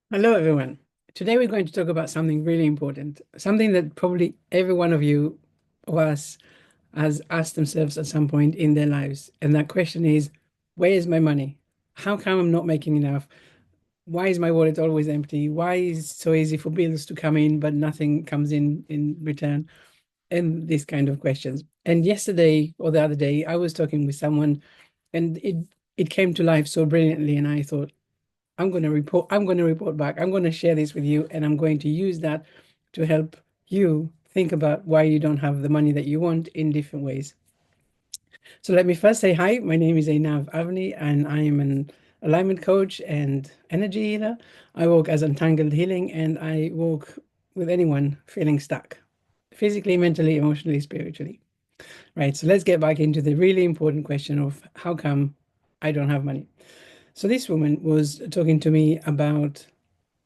Hello, everyone. Today we're going to talk about something really important, something that probably every one of you of us has asked themselves at some point in their lives. And that question is, where is my money? How come I'm not making enough? Why is my wallet always empty? Why is it so easy for bills to come in, but nothing comes in return? And these kind of questions. And yesterday or the other day, I was talking with someone and it came to life so brilliantly. And I thought, I'm going to report back. I'm going to share this with you, and I'm going to use that to help you think about why you don't have the money that you want in different ways. So let me first say hi. My name is Einav Avni, and I am an alignment coach and energy healer. I work as Untangled Healing, and I work with anyone feeling stuck, physically, mentally, emotionally, spiritually. Right. So let's get back into the really important question of how come I don't have money. So this woman was talking to me about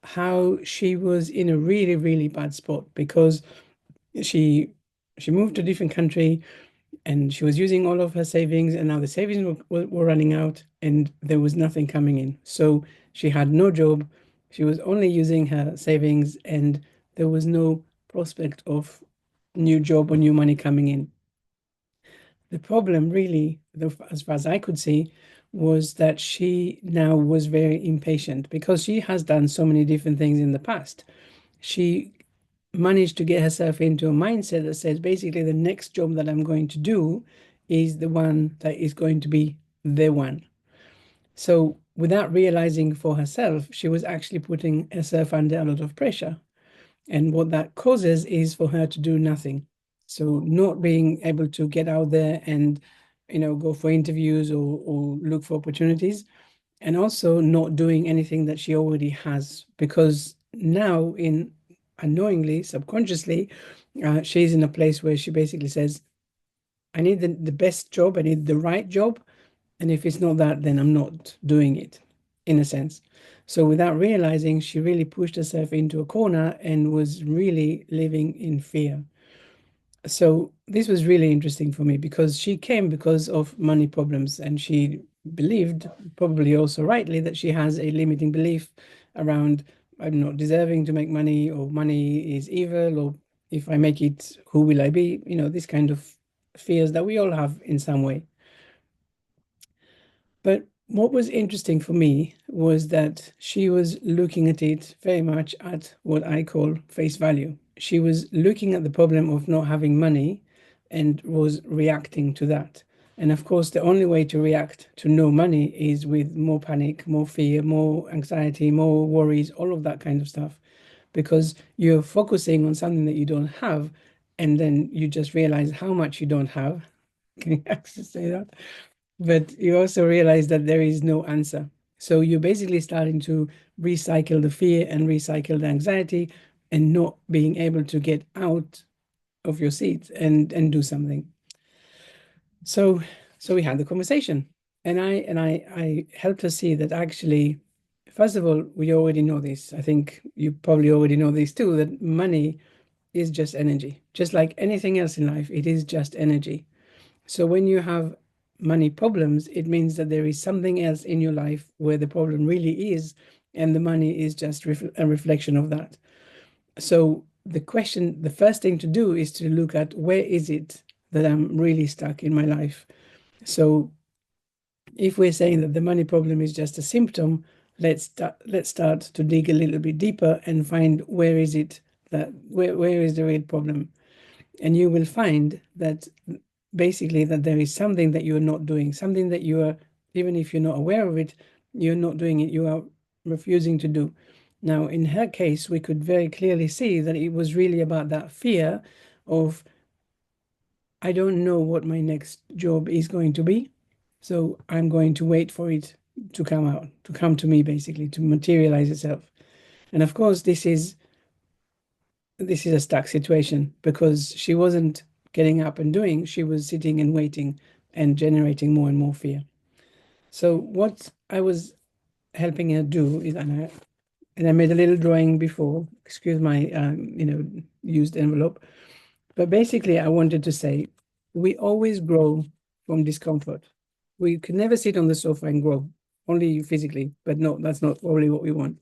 how she was in a really, really bad spot because she she moved to a different country and she was using all of her savings, and now the savings were running out and there was nothing coming in. So she had no job. She was only using her savings and there was no prospect of new job or new money coming in. The problem really, as far as I could see, was that she now was very impatient because she has done so many different things in the past. She managed to get herself into a mindset that says basically the next job that I'm going to do is the one that is going to be the one. So without realizing for herself, she was actually putting herself under a lot of pressure. And what that causes is for her to do nothing. So not being able to get out there and, go for interviews or look for opportunities, and also not doing anything that she already has, because now in unknowingly, subconsciously, she's in a place where she basically says, I need the best job, I need the right job, and if it's not that, then I'm not doing it, in a sense. So without realizing, she really pushed herself into a corner and was really living in fear. So this was really interesting for me because she came because of money problems, and she believed, probably also rightly, that she has a limiting belief around, I'm not deserving to make money, or money is evil, or if I make it, who will I be? This kind of fears that we all have in some way. But what was interesting for me was that she was looking at it very much at what I call face value. She was looking at the problem of not having money and was reacting to that. And of course, the only way to react to no money is with more panic, more fear, more anxiety, more worries, all of that kind of stuff, because you're focusing on something that you don't have, and then you just realize how much you don't have. Can you actually say that? But you also realize that there is no answer. So you're basically starting to recycle the fear and recycle the anxiety and not being able to get out of your seat and do something. So so we had the conversation, and I helped her see that actually, first of all, we already know this. I think you probably already know this too, that money is just energy. Just like anything else in life, it is just energy. So when you have money problems, it means that there is something else in your life where the problem really is, and the money is just a reflection of that. So the first thing to do is to look at, where is it that I'm really stuck in my life? So if we're saying that the money problem is just a symptom, let's start to dig a little bit deeper and find, where is it, that where is the real problem? And you will find that basically that there is something that you're not doing, something that you are, even if you're not aware of it, you're not doing it, you are refusing to do. Now, in her case, we could very clearly see that it was really about that fear of, I don't know what my next job is going to be, so I'm going to wait for it to come out, to come to me, basically, to materialize itself. And of course, this is a stuck situation because she wasn't getting up and doing, she was sitting and waiting and generating more and more fear. So what I was helping her do is, and I made a little drawing before, excuse my used envelope, but basically I wanted to say, we always grow from discomfort. We can never sit on the sofa and grow, only physically, but no, that's not probably what we want.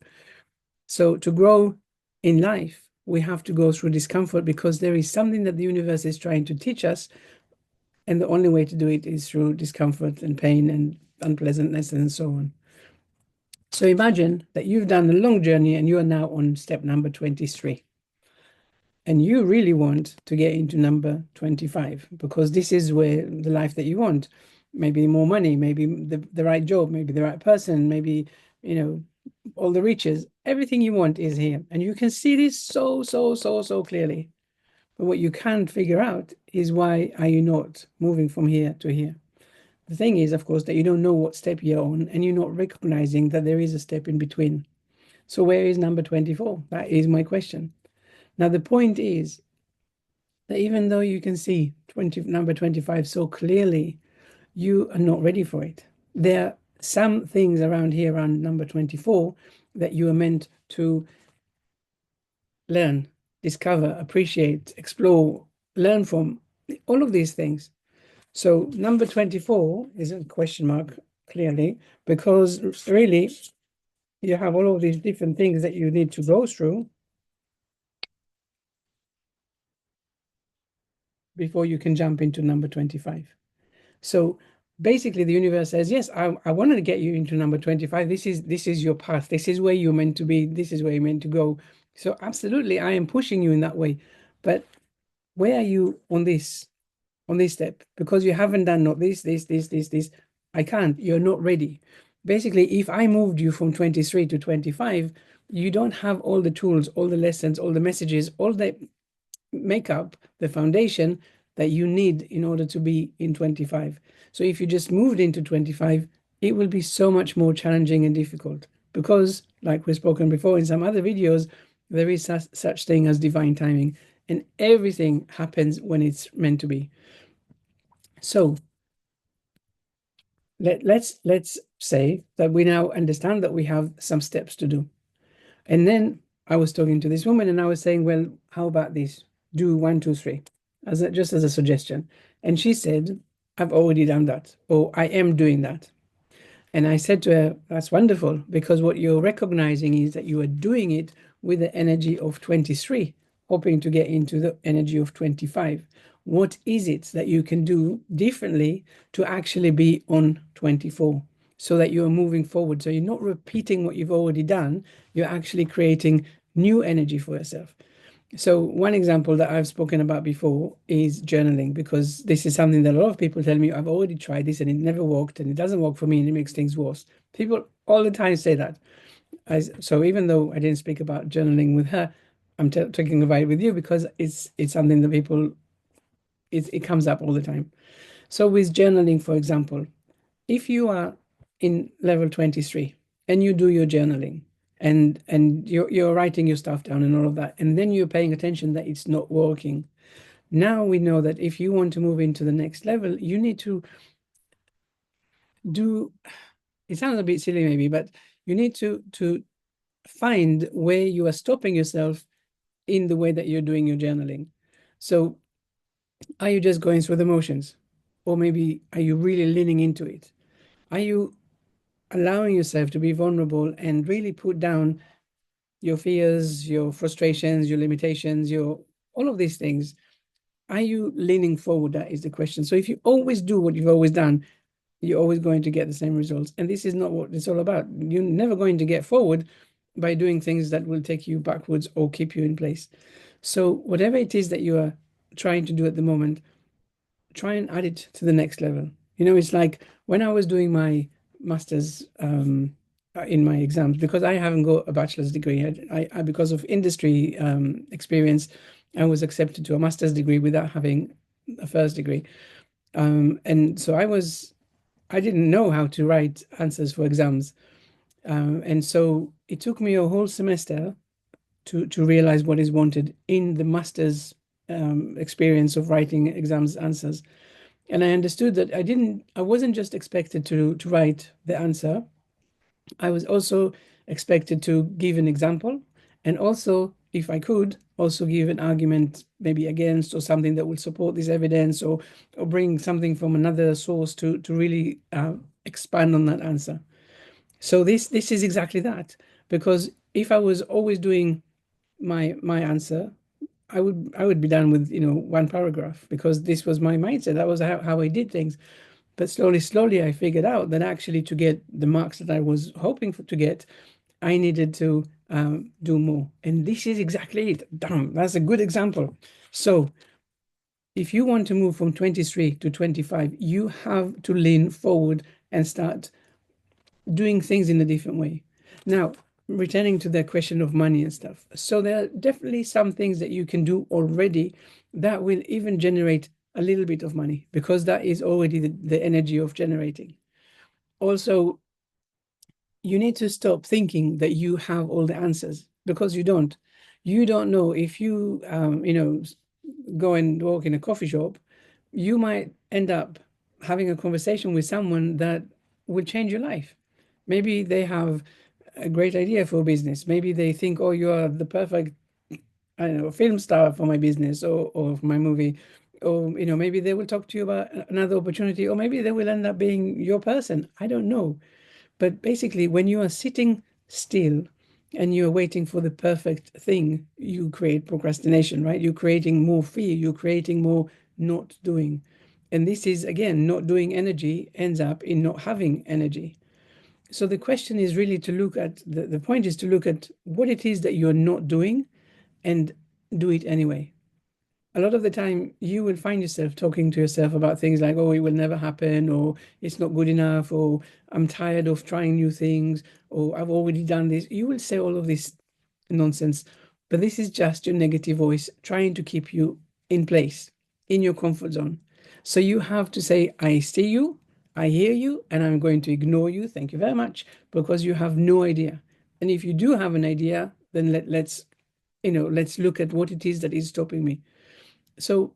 So to grow in life, we have to go through discomfort because there is something that the universe is trying to teach us. And the only way to do it is through discomfort and pain and unpleasantness and so on. So imagine that you've done a long journey and you are now on step number 23. And you really want to get into number 25 because this is where the life that you want. Maybe more money, maybe the right job, maybe the right person, maybe, you know, all the riches. Everything you want is here. And you can see this so clearly. But what you can't figure out is why are you not moving from here to here? The thing is, of course, that you don't know what step you're on and you're not recognizing that there is a step in between. So where is number 24? That is my question. Now, the point is that even though you can see number 25 so clearly, you are not ready for it. There are some things around here, around number 24, that you are meant to learn, discover, appreciate, explore, learn from, all of these things. So number 24 is a question mark, clearly, because really you have all of these different things that you need to go through before you can jump into number 25. So basically the universe says, yes, I want to get you into number 25. This is your path. This is where you're meant to be. This is where you're meant to go. So absolutely, I am pushing you in that way. But where are you on this step? Because you haven't done not this. I can't. You're not ready. Basically, if I moved you from 23 to 25, you don't have all the tools, all the lessons, all the messages, all the make up the foundation that you need in order to be in 25. So if you just moved into 25, it will be so much more challenging and difficult because, like we've spoken before in some other videos, there is such thing as divine timing, and everything happens when it's meant to be. So let's say that we now understand that we have some steps to do. And then I was talking to this woman and I was saying, well, how about this? Do one, two, three, just as a suggestion. And she said, I've already done that, or I am doing that. And I said to her, that's wonderful, because what you're recognizing is that you are doing it with the energy of 23, hoping to get into the energy of 25. What is it that you can do differently to actually be on 24 so that you're moving forward? So you're not repeating what you've already done, you're actually creating new energy for yourself. So one example that I've spoken about before is journaling, because this is something that a lot of people tell me, I've already tried this and it never worked and it doesn't work for me and it makes things worse. People all the time say that. So even though I didn't speak about journaling with her, I'm talking about it with you because it's something that people, it comes up all the time. So with journaling, for example, if you are in level 23 and you do your journaling and you're writing your stuff down and all of that, and then you're paying attention that it's not working. Now we know that if you want to move into the next level, you need to do, it sounds a bit silly maybe, but you need to find where you are stopping yourself in the way that you're doing your journaling. So are you just going through the motions? Or maybe are you really leaning into it? Are you allowing yourself to be vulnerable and really put down your fears, your frustrations, your limitations, your all of these things? Are you leaning forward? That is the question. So if you always do what you've always done, you're always going to get the same results. And this is not what it's all about. You're never going to get forward by doing things that will take you backwards or keep you in place. So whatever it is that you are trying to do at the moment, try and add it to the next level. You know, it's like when I was doing my master's in my exams, because I haven't got a bachelor's degree, I because of industry experience, I was accepted to a master's degree without having a first degree. And so I didn't know how to write answers for exams. And so it took me a whole semester to realize what is wanted in the master's experience of writing exams answers. And I understood that I wasn't just expected to write the answer. I was also expected to give an example and also, if I could, also give an argument maybe against or something that will support this evidence or bring something from another source to really expand on that answer. So this is exactly that, because if I was always doing my answer, I would be done with, one paragraph, because this was my mindset. That was how I did things. But slowly, I figured out that actually to get the marks that I was hoping to get, I needed to do more. And this is exactly it. Damn, that's a good example. So if you want to move from 23 to 25, you have to lean forward and start doing things in a different way. Now, returning to the question of money and stuff. So there are definitely some things that you can do already that will even generate a little bit of money, because that is already the energy of generating. Also, you need to stop thinking that you have all the answers, because you don't. You don't know. If you, go and walk in a coffee shop, you might end up having a conversation with someone that will change your life. Maybe they have a great idea for a business. Maybe they think, oh, you are the perfect, I don't know, film star for my business, or for my movie. Or, maybe they will talk to you about another opportunity, or maybe they will end up being your person. I don't know. But basically, when you are sitting still and you're waiting for the perfect thing, you create procrastination, right? You're creating more fear, you're creating more not doing. And this is, again, not doing energy ends up in not having energy. So the question is really to look at the point is to look at what it is that you're not doing and do it anyway. A lot of the time you will find yourself talking to yourself about things like, oh, it will never happen, or it's not good enough, or I'm tired of trying new things, or I've already done this. You will say all of this nonsense, but this is just your negative voice trying to keep you in place, in your comfort zone. So you have to say, I see you, I hear you, and I'm going to ignore you. Thank you very much, because you have no idea. And if you do have an idea, then let's look at what it is that is stopping me. So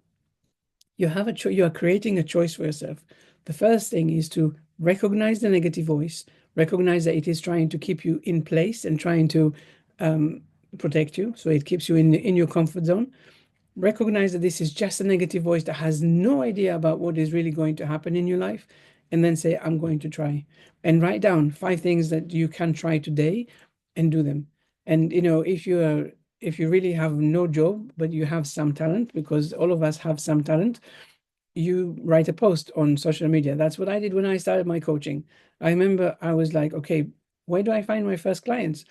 you have a choice. You are creating a choice for yourself. The first thing is to recognize the negative voice, recognize that it is trying to keep you in place and trying to um, protect you. So it keeps you in your comfort zone. Recognize that this is just a negative voice that has no idea about what is really going to happen in your life. And then say, I'm going to try. And write down 5 things that you can try today and do them. And if you really have no job, but you have some talent, because all of us have some talent, you write a post on social media. That's what I did when I started my coaching. I remember I was like, okay, where do I find my first clients?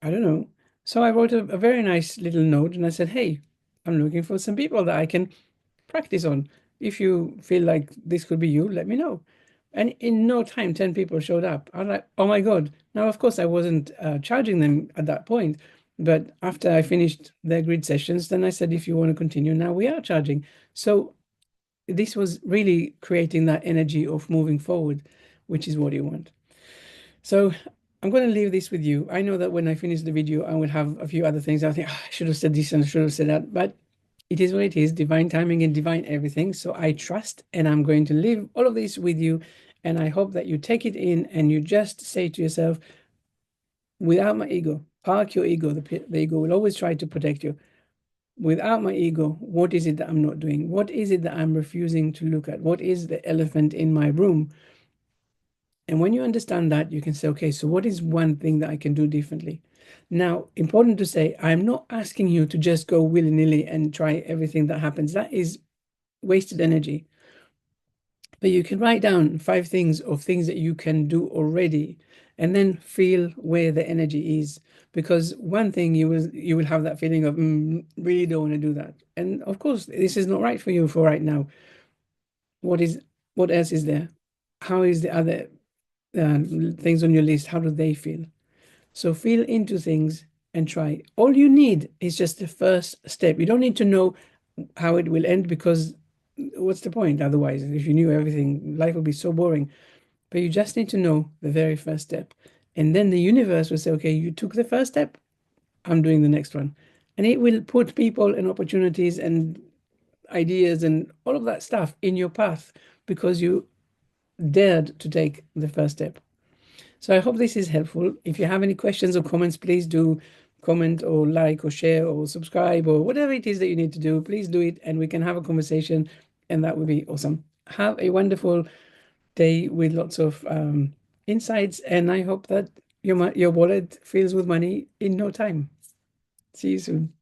I don't know. So I wrote a very nice little note and I said, hey, I'm looking for some people that I can practice on. If you feel like this could be you, let me know. And in no time, 10 people showed up. I was like, oh my God. Now, of course, I wasn't charging them at that point. But after I finished their grid sessions, then I said, if you want to continue, now we are charging. So this was really creating that energy of moving forward, which is what you want. So I'm going to leave this with you. I know that when I finish the video, I will have a few other things. I think, "Ah, I should have said this and I should have said that," but it is what it is, divine timing and divine everything. So I trust, and I'm going to leave all of this with you. And I hope that you take it in and you just say to yourself, without my ego, park your ego. The ego will always try to protect you. Without my ego, what is it that I'm not doing? What is it that I'm refusing to look at? What is the elephant in my room? And when you understand that, you can say, okay, so what is one thing that I can do differently? Now, important to say, I'm not asking you to just go willy-nilly and try everything that happens. That is wasted energy. But you can write down 5 things of things that you can do already, and then feel where the energy is. Because one thing you will have that feeling of really don't want to do that. And of course, this is not right for you for right now. What is what else is there? How is the other things on your list? How do they feel? So feel into things and try. All you need is just the first step. You don't need to know how it will end, because what's the point otherwise? If you knew everything, life would be so boring. But you just need to know the very first step. And then the universe will say, okay, you took the first step, I'm doing the next one. And it will put people and opportunities and ideas and all of that stuff in your path, because you dared to take the first step. So I hope this is helpful. If you have any questions or comments, please do comment or like or share or subscribe or whatever it is that you need to do. Please do it and we can have a conversation, and that would be awesome. Have a wonderful day with lots of insights, and I hope that your wallet fills with money in no time. See you soon.